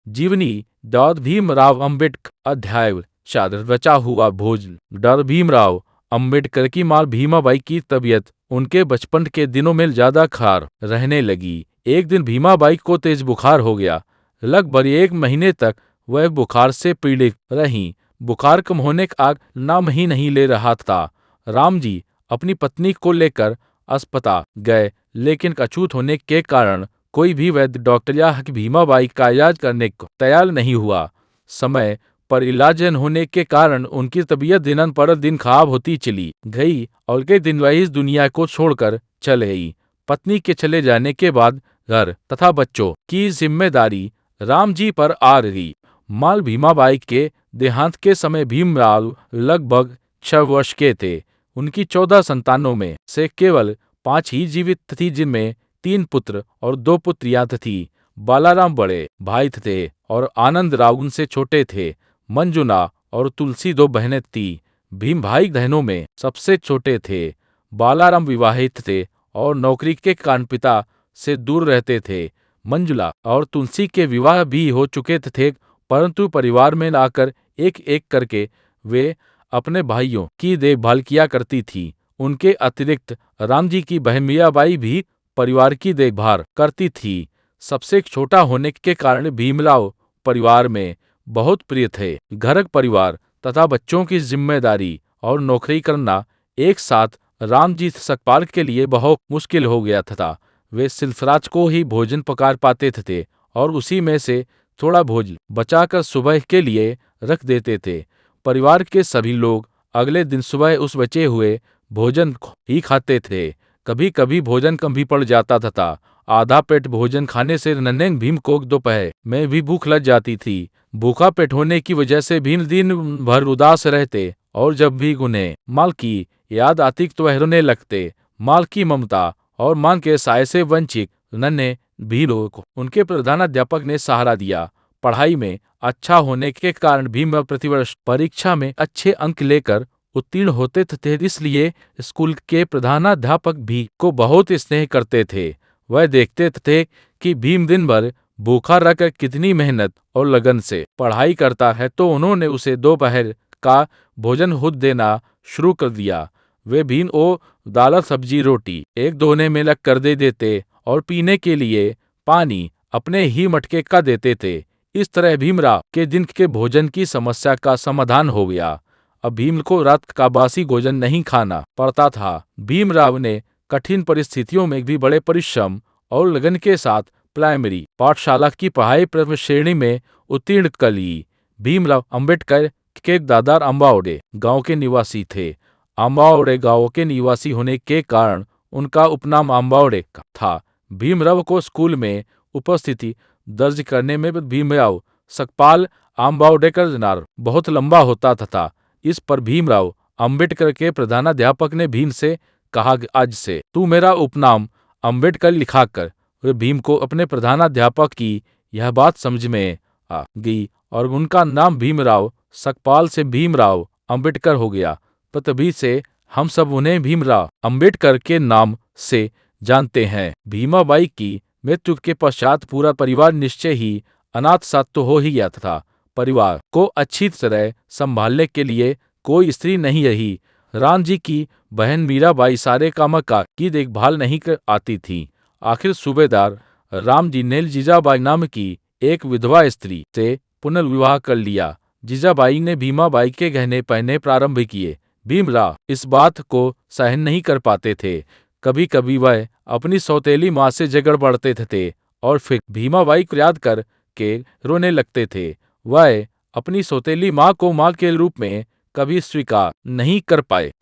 जीवनी डॉ भीमराव अंबेडकर अध्याय 4 बचा हुआ भोजन। डॉ भीमराव अंबेडकर की मां भीमाबाई की तबीयत उनके बचपन के दिनों में ज्यादा खराब रहने लगी। एक दिन भीमाबाई को तेज बुखार हो गया। लगभग 1 महीने तक वह बुखार से पीड़ित रहीं। बुखार कम होने का नाम ही नहीं ले रहा था। राम जी अपनी पत्नी को लेकर अस्पताल गए, लेकिन अछूत होने के कारण कोई भी वैद्य डॉक्टर या भीमाबाई का इलाज करने को तैयार नहीं हुआ। समय पर इलाज न होने के कारण उनकी तबीयत दिन पर दिन खराब होती चली गई और कई दिन वह इस दुनिया को छोड़कर चले गई। पत्नी के चले जाने के बाद घर तथा बच्चों की जिम्मेदारी राम जी पर आ गई। माल भीमाबाई के देहांत के समय भीमराव लगभग 6 वर्ष के थे। उनकी 14 संतानों में से केवल 5 ही जीवित थी, जिनमें 3 पुत्र और 2 पुत्रियां थीं। बालाराम बड़े भाई थे और आनंदराव उनसे छोटे थे। मंजुला और तुलसी 2 बहनें थीं। भीम भाई बहनों में सबसे छोटे थे। बालाराम विवाहित थे और नौकरी के कारण पिता से दूर रहते थे। मंजुला और तुलसी के विवाह भी हो चुके थे, परंतु परिवार में आकर एक एक करके वे अपने भाइयों की देखभाल किया करती थी। उनके अतिरिक्त राम जी की बहन मीराबाई भी परिवार की देखभाल करती थी। सबसे छोटा होने के कारण भीमराव परिवार में बहुत प्रिय थे। घर परिवार तथा बच्चों की जिम्मेदारी और नौकरी करना एक साथ राम जी सकपाल के लिए बहुत मुश्किल हो गया था। वे सिर्फ रात को ही भोजन पका पाते थे और उसी में से थोड़ा भोजन बचाकर सुबह के लिए रख देते थे। परिवार के सभी लोग अगले दिन सुबह उस बचे हुए भोजन ही खाते थे। कभी कभी भोजन कम भी पड़ जाता था। आधा पेट भोजन खाने से नन्हे भीम को दोपहर में भी भूख लग जाती थी। भूखा पेट होने की वजह से भीम दिन भर उदास रहते और जब भी उन्हें माल की याद आती तो वह रोने लगते। माल की ममता और मां के साय से वंचित नन्हे भीम को उनके प्रधानाध्यापक ने सहारा दिया। पढ़ाई में अच्छा होने के कारण भीम प्रतिवर्ष परीक्षा में अच्छे अंक लेकर उत्तीर्ण होते थे, इसलिए स्कूल के प्रधानाध्यापक भी को बहुत स्नेह करते थे। वह देखते थे कि भीम दिन भर भूखा रहकर कितनी मेहनत और लगन से पढ़ाई करता है, तो उन्होंने उसे दोपहर का भोजन खुद देना शुरू कर दिया। वे भीम को दाल सब्जी रोटी एक दोने में लग कर दे देते और पीने के लिए पानी अपने ही मटके का देते थे। इस तरह भीमराव के दिन के भोजन की समस्या का समाधान हो गया। अब भीम को रात का बासी भोजन नहीं खाना पड़ता था। भीमराव ने कठिन परिस्थितियों में भी बड़े परिश्रम और लगन के साथ प्राइमरी पाठशाला की पढ़ाई प्रथम श्रेणी में उत्तीर्ण कर ली। भीमराव अंबेडकर के दादा अम्बावड़े गांव के निवासी थे। अम्बावड़े गांव के निवासी होने के कारण उनका उपनाम अम्बावड़े था। भीमराव को स्कूल में उपस्थिति दर्ज करने में भीमराव सकपाल अम्बावडेकर नाम बहुत लंबा होता था। इस पर भीमराव अंबेडकर के प्रधानाध्यापक ने भीम से कहा, आज से तू मेरा उपनाम अंबेडकर लिखा कर। वे भीम को अपने प्रधानाध्यापक की यह बात समझ में आ गई और उनका नाम भीमराव सकपाल से भीमराव अंबेडकर हो गया। पर तभी से हम सब उन्हें भीमराव अंबेडकर के नाम से जानते हैं। भीमाबाई की मृत्यु के पश्चात पूरा परिवार निश्चय ही अनाथ साथ तो हो ही गया था। परिवार को अच्छी तरह संभालने के लिए कोई स्त्री नहीं रही। राम जी की बहन मीराबाई सारे काम की देखभाल नहीं कर आती थी। आखिर सूबेदार राम जी ने जीजाबाई नाम की एक विधवा स्त्री से पुनर्विवाह कर लिया। जीजाबाई ने भीमाबाई के गहने पहनने प्रारंभ किए। भीमराव इस बात को सहन नहीं कर पाते थे। कभी कभी वह अपनी सौतेली माँ से झगड़ पड़ते थे और फिर भीमाबाई को याद कर के रोने लगते थे। वह अपनी सौतेली माँ को माँ के रूप में कभी स्वीकार नहीं कर पाए।